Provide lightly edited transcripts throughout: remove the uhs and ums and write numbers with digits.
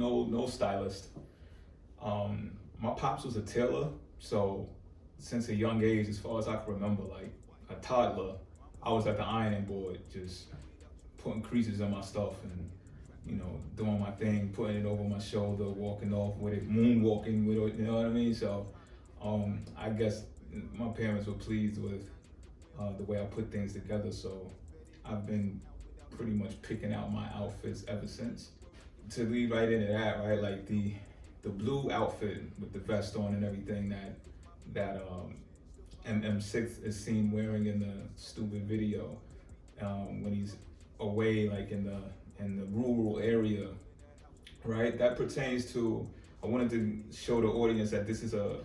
no stylist. My pops was a tailor, so since a young age, as far as I can remember, like a toddler, I was at the ironing board just putting creases in my stuff and doing my thing, putting it over my shoulder, walking off with it, moonwalking with it, you know what I mean? So I guess my parents were pleased with the way I put things together, so I've been pretty much picking out my outfits ever since. To lead right into that, right, like the blue outfit with the vest on and everything that M6 is seen wearing in the stupid video when he's away, like in the rural area, right? That pertains to. I wanted to show the audience that this is a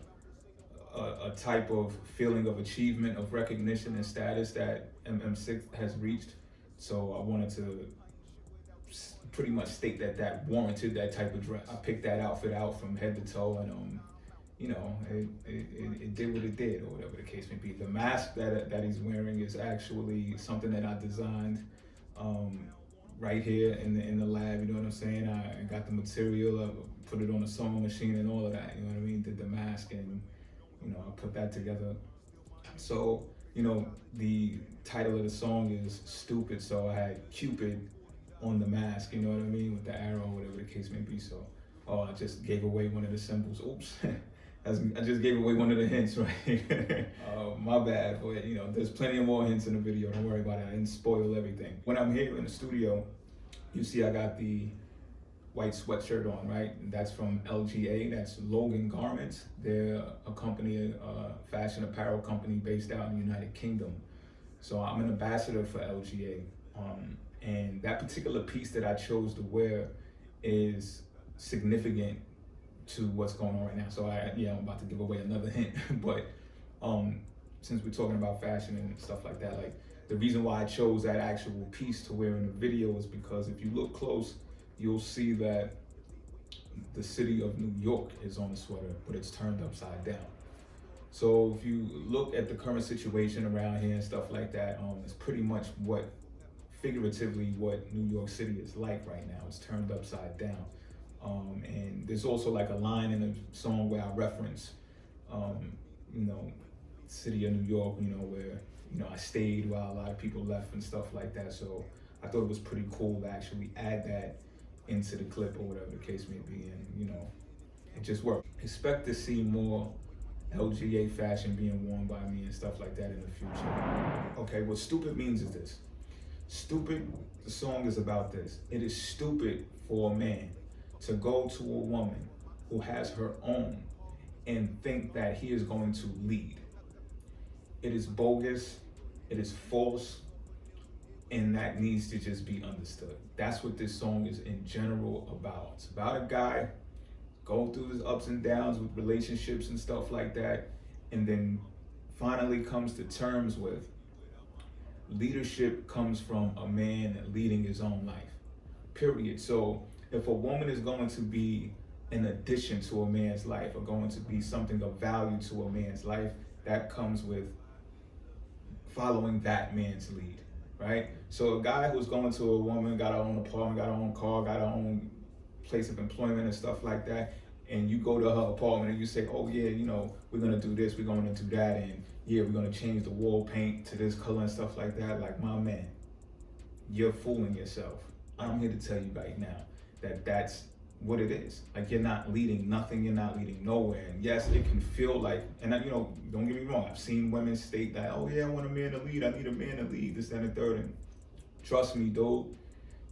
type of feeling of achievement, of recognition and status that M6 has reached. So I wanted to pretty much state that warranted that type of dress. I picked that outfit out from head to toe, and it did what it did, or whatever the case may be. The mask that he's wearing is actually something that I designed right here in the lab. You know what I'm saying? I got the material, I put it on a sewing machine and all of that. You know what I mean? Did the mask and I put that together. So the title of the song is "Stupid," so I had Cupid on the mask, you know what I mean, with the arrow, whatever the case may be. So, I just gave away one of the symbols. Oops, I just gave away one of the hints, right? My bad, but there's plenty of more hints in the video. Don't worry about it. I didn't spoil everything. When I'm here in the studio, you see I got the white sweatshirt on, right? That's from LGA. That's Logan Garments. They're a company, fashion apparel company based out in the United Kingdom. So I'm an ambassador for LGA. And that particular piece that I chose to wear is significant to what's going on right now. So I'm about to give away another hint, but since we're talking about fashion and stuff like that, like the reason why I chose that actual piece to wear in the video is because if you look close, you'll see that the city of New York is on the sweater, but it's turned upside down. So if you look at the current situation around here and stuff like that, it's pretty much figuratively what New York City is like right now. It's turned upside down. And there's also like a line in the song where I reference, city of New York, where, I stayed while a lot of people left and stuff like that. So I thought it was pretty cool to actually add that into the clip or whatever the case may be. And, it just worked. Expect to see more LGA fashion being worn by me and stuff like that in the future. Okay, what stupid means is this. Stupid, the song is about this. It is stupid for a man to go to a woman who has her own and think that he is going to lead. It is bogus, it is false, and that needs to just be understood. That's what this song is in general about. It's about a guy going through his ups and downs with relationships and stuff like that, and then finally comes to terms with leadership comes from a man leading his own life, period. So if a woman is going to be an addition to a man's life or going to be something of value to a man's life, that comes with following that man's lead, right? So a guy who's going to a woman, got her own apartment, got her own car, got her own place of employment and stuff like that, and you go to her apartment and you say, oh yeah, we're gonna do this, we're gonna do that, and yeah, we're gonna change the wall paint to this color and stuff like that. Like, my man, you're fooling yourself. I'm here to tell you right now that that's what it is. Like, you're not leading nothing, you're not leading nowhere. And yes, it can feel like, and don't get me wrong, I've seen women state that, oh yeah, I want a man to lead, I need a man to lead, this, that, and the third. And trust me, dude,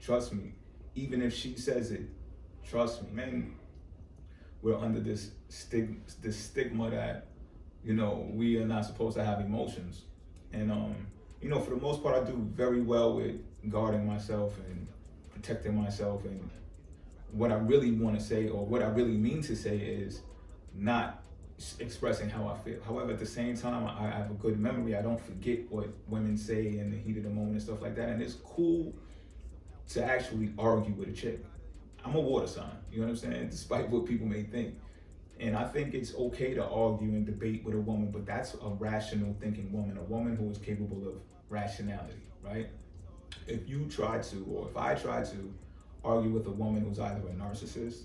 trust me. Even if she says it, trust me, man, we're under this stigma that, we are not supposed to have emotions. And, for the most part, I do very well with guarding myself and protecting myself. And what I really want to say, or what I really mean to say, is not expressing how I feel. However, at the same time, I have a good memory. I don't forget what women say in the heat of the moment and stuff like that. And it's cool to actually argue with a chick. I'm a water sign, you know what I'm saying? Despite what people may think. And I think it's okay to argue and debate with a woman, but that's a rational thinking woman, a woman who is capable of rationality, right? If you try to, or if I try to argue with a woman who's either a narcissist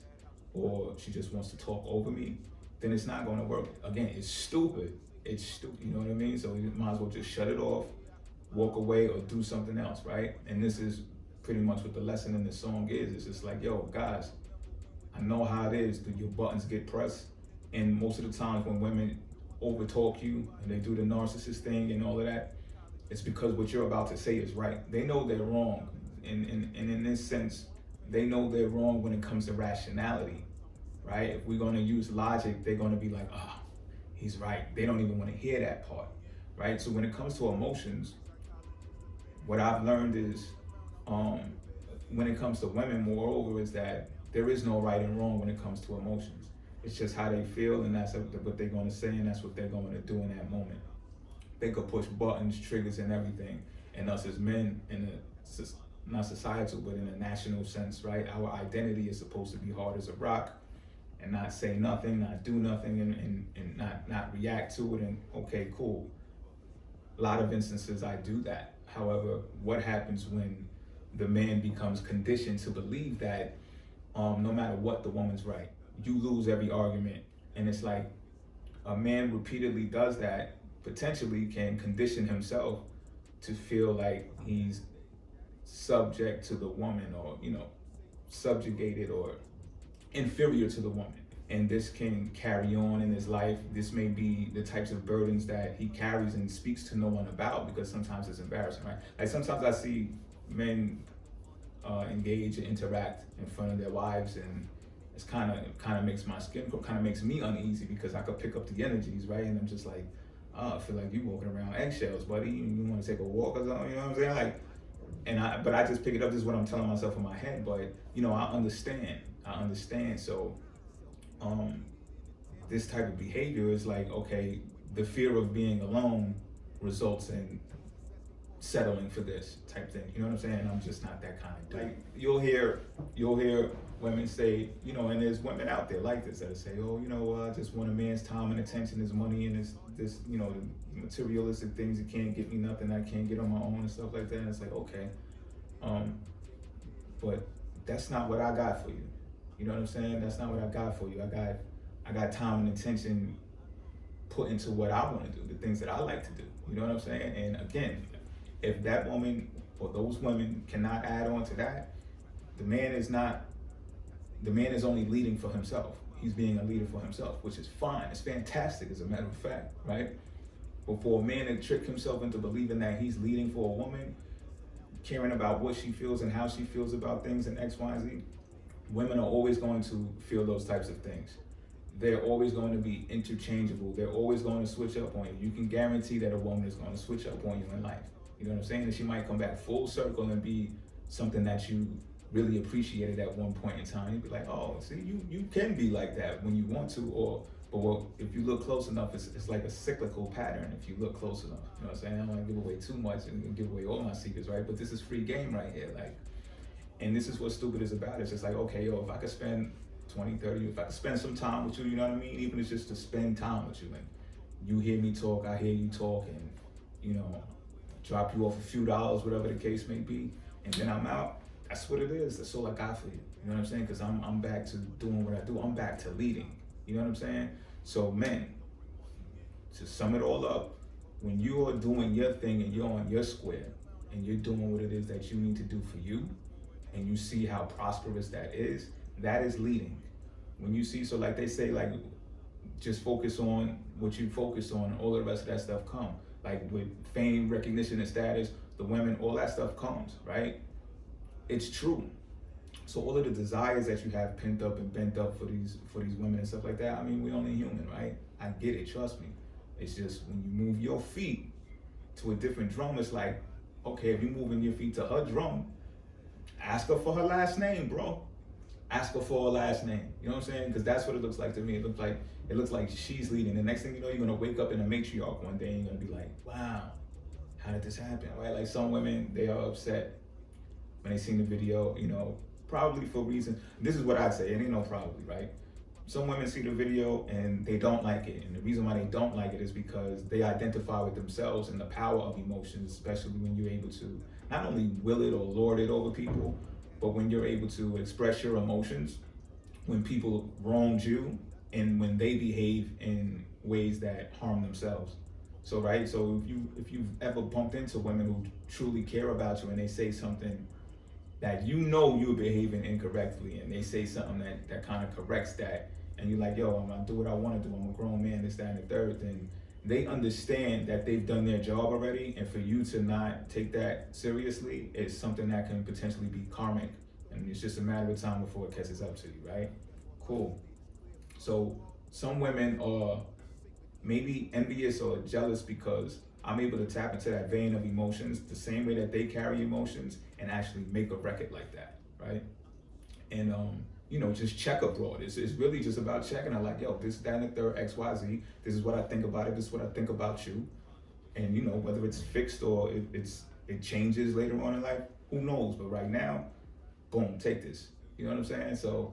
or she just wants to talk over me, then it's not going to work. Again, it's stupid. It's stupid. You know what I mean? So you might as well just shut it off, walk away, or do something else, right? And this is pretty much what the lesson in the song is. It's just like, yo, guys, I know how it is. Do your buttons get pressed? And most of the times when women overtalk you and they do the narcissist thing and all of that, it's because what you're about to say is right. They know they're wrong. And in this sense, they know they're wrong when it comes to rationality, right? If we're going to use logic, they're going to be like, oh, he's right. They don't even want to hear that part, right? So when it comes to emotions, what I've learned is when it comes to women, moreover, is that there is no right and wrong when it comes to emotions. It's just how they feel, and that's what they're going to say, and that's what they're going to do in that moment. They could push buttons, triggers, and everything. And us as men, not societal, but in a national sense, right? Our identity is supposed to be hard as a rock and not say nothing, not do nothing, and not react to it, and okay, cool. A lot of instances I do that. However, what happens when the man becomes conditioned to believe that no matter what, the woman's right? You lose every argument. And it's like a man repeatedly does that, potentially can condition himself to feel like he's subject to the woman, or, you know, subjugated or inferior to the woman. And this can carry on in his life. This may be the types of burdens that he carries and speaks to no one about, because sometimes it's embarrassing, right? Like sometimes I see men engage and interact in front of their wives, and it's kind of makes my skin kind of makes me uneasy, because I could pick up the energies, right? And I'm just like, oh, I feel like you walking around eggshells, buddy. You want to take a walk or something? You know what I'm saying? Like, but I just pick it up. This is what I'm telling myself in my head. But you know, I understand. So, this type of behavior is like, okay, the fear of being alone results in settling for this type thing. You know what I'm saying? I'm just not that kind of dude. Like you'll hear women say, you know, and there's women out there like this that say, oh, you know, I just want a man's time and attention, his money, and this, you know, the materialistic things. It can't get me nothing I can't get on my own and stuff like that. And it's like, okay, but that's not what I got for you. You know what I'm saying? That's not what I got for you. I got time and attention put into what I want to do, the things that I like to do. You know what I'm saying? And again, if that woman or those women cannot add on to that, the man is only leading for himself. He's being a leader for himself, which is fine. It's fantastic, as a matter of fact, right? But for a man to trick himself into believing that he's leading for a woman, caring about what she feels and how she feels about things and X, Y, and Z, women are always going to feel those types of things. They're always going to be interchangeable. They're always going to switch up on you. You can guarantee that a woman is going to switch up on you in life. You know what I'm saying? And she might come back full circle and be something that you really appreciated at one point in time. You'd be like, oh, see, you can be like that when you want to, but if you look close enough, it's like a cyclical pattern if you look close enough. You know what I'm saying? I don't want to give away too much and give away all my secrets, right? But this is free game right here. Like, and this is what stupid is about. It's just like, okay, yo, if I could spend 20, 30, if I could spend some time with you, you know what I mean? Even if it's just to spend time with you, and you hear me talk, I hear you talk, and, you know, drop you off a few dollars, whatever the case may be, and then I'm out. That's what it is. That's all I got for you. You know what I'm saying? Because I'm back to doing what I do. I'm back to leading. You know what I'm saying? So men, to sum it all up, when you are doing your thing and you're on your square and you're doing what it is that you need to do for you, and you see how prosperous that is leading. When you see, so like they say, like, just focus on what you focus on, and all the rest of that stuff come. Like with fame, recognition, and status, the women, all that stuff comes, right? It's true. So all of the desires that you have pent up and bent up for these women and stuff like that, I mean, we're only human, right? I get it, trust me. It's just when you move your feet to a different drum, it's like, okay, if you're moving your feet to her drum, ask her for her last name, bro. Ask her for her last name. You know what I'm saying? Because that's what it looks like to me. It looks like she's leading. The next thing you know, you're gonna wake up in a matriarch one day and you're gonna be like, wow, how did this happen? Right? Like some women, they are upset when they seen the video, you know, probably for reasons. This is what I'd say, it ain't no probably, right? Some women see the video and they don't like it. And the reason why they don't like it is because they identify with themselves and the power of emotions, especially when you're able to not only will it or lord it over people, but when you're able to express your emotions when people wronged you and when they behave in ways that harm themselves. So right, so if you've ever bumped into women who truly care about you and they say something that you know you're behaving incorrectly, and they say something that kind of corrects that, and you're like, yo, I'm gonna do what I want to do, I'm a grown man, this, that, and the third, then they understand that they've done their job already, and for you to not take that seriously is something that can potentially be karmic, and it's just a matter of time before it catches up to you, right? Cool. So some women are maybe envious or jealous because I'm able to tap into that vein of emotions the same way that they carry emotions and actually make a record like that, right? And just check abroad. It's really just about checking. I'm like, yo, this, that, and the third, X, Y, Z. This is what I think about it. This is what I think about you. And whether it's fixed or it changes later on in life, who knows? But right now, boom, take this. You know what I'm saying? So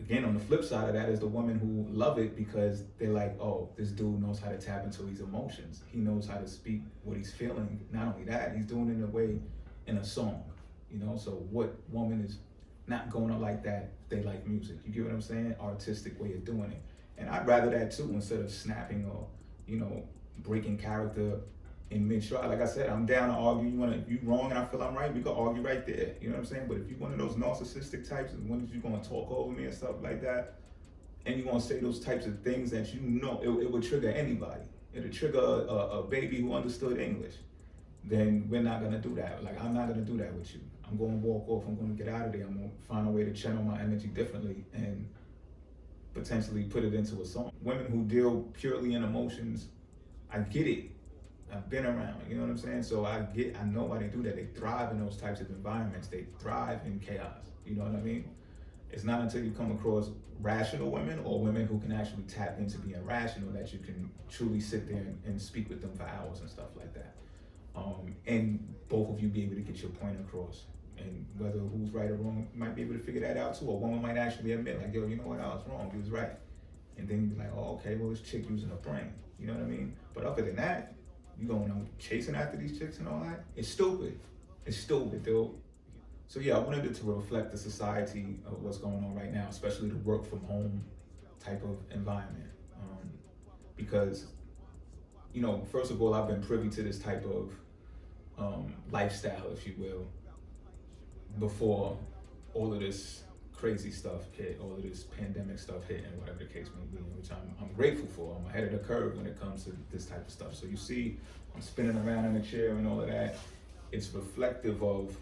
again, on the flip side of that is the women who love it because they're like, oh, this dude knows how to tap into his emotions. He knows how to speak what he's feeling. Not only that, he's doing it in a way, in a song. So what woman is not going up like that? They like music. You get what I'm saying? Artistic way of doing it. And I'd rather that too, instead of snapping or, breaking character in mid-stride. Like I said, I'm down to argue. If you wrong and I feel I'm right, we can argue right there. You know what I'm saying? But if you're one of those narcissistic types and when you're gonna talk over me and stuff like that, and you're gonna say those types of things that it would trigger anybody. It'll trigger a baby who understood English. Then we're not gonna do that. Like, I'm not gonna do that with you. I'm gonna walk off. I'm gonna get out of there. I'm gonna find a way to channel my energy differently and potentially put it into a song. Women who deal purely in emotions, I get it. I've been around, you know what I'm saying? So I know why they do that. They thrive in those types of environments. They thrive in chaos, you know what I mean? It's not until you come across rational women or women who can actually tap into being rational that you can truly sit there and speak with them for hours and stuff like that. And both of you be able to get your point across. And whether who's right or wrong, you might be able to figure that out too. A woman might actually admit, like, yo, you know what, I was wrong, you was right. And then you're like, oh, okay, well, this chick using her brain, you know what I mean? But other than that, you going on chasing after these chicks and all that, it's stupid. It's stupid, dude. So yeah, I wanted it to reflect the society of what's going on right now, especially the work from home type of environment. Because, first of all, I've been privy to this type of lifestyle, if you will, before all of this crazy stuff hit, all of this pandemic stuff hit, and whatever the case may be, which I'm grateful for. I'm ahead of the curve when it comes to this type of stuff. So you see, I'm spinning around in a chair and all of that. It's reflective of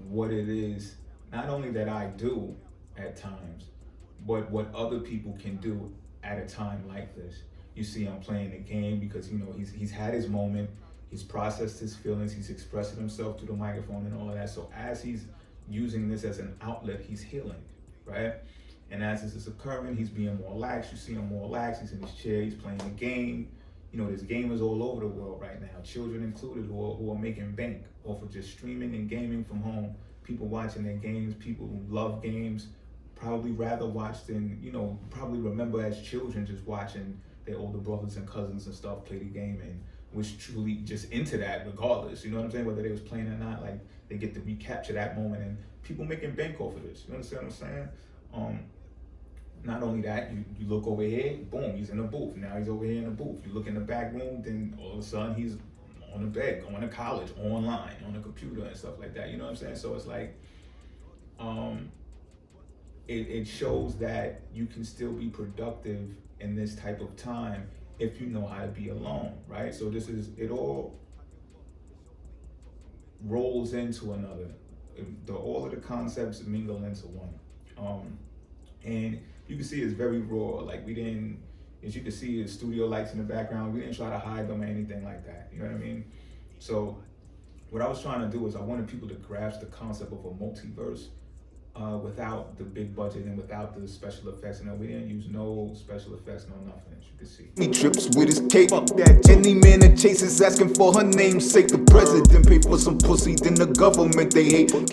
what it is, not only that I do at times, but what other people can do at a time like this. You see, I'm playing the game because he's had his moment, he's processed his feelings, he's expressing himself through the microphone and all of that. So as he's using this as an outlet, he's healing, right? And as this is occurring, he's being more lax. You see him more lax. He's in his chair. He's playing the game. There's gamers all over the world right now, children included, who are making bank off of just streaming and gaming from home. People watching their games. People who love games probably rather watch than probably remember as children just watching their older brothers and cousins and stuff play the game and was truly just into that regardless. You know what I'm saying? Whether they was playing or not, like they get to recapture that moment and people making bank off of this. You understand what I'm saying? Not only that, you look over here, boom, he's in the booth. Now he's over here in the booth. You look in the back room, then all of a sudden he's on the bed, going to college, online, on the computer and stuff like that. You know what I'm saying? So it's like, it shows that you can still be productive in this type of time if you know how to be alone, right? So it all rolls into another. All of the concepts mingle into one. And you can see it's very raw. Like as you can see, the studio lights in the background. We didn't try to hide them or anything like that. You know what I mean? So what I was trying to do is I wanted people to grasp the concept of a multiverse without the big budget and without the special effects. And we didn't use no special effects, no nothing, as you can see. He trips with his cape. Fuck that. Any man that chases asking for her namesake. The president pay for some pussy, then the government they hate.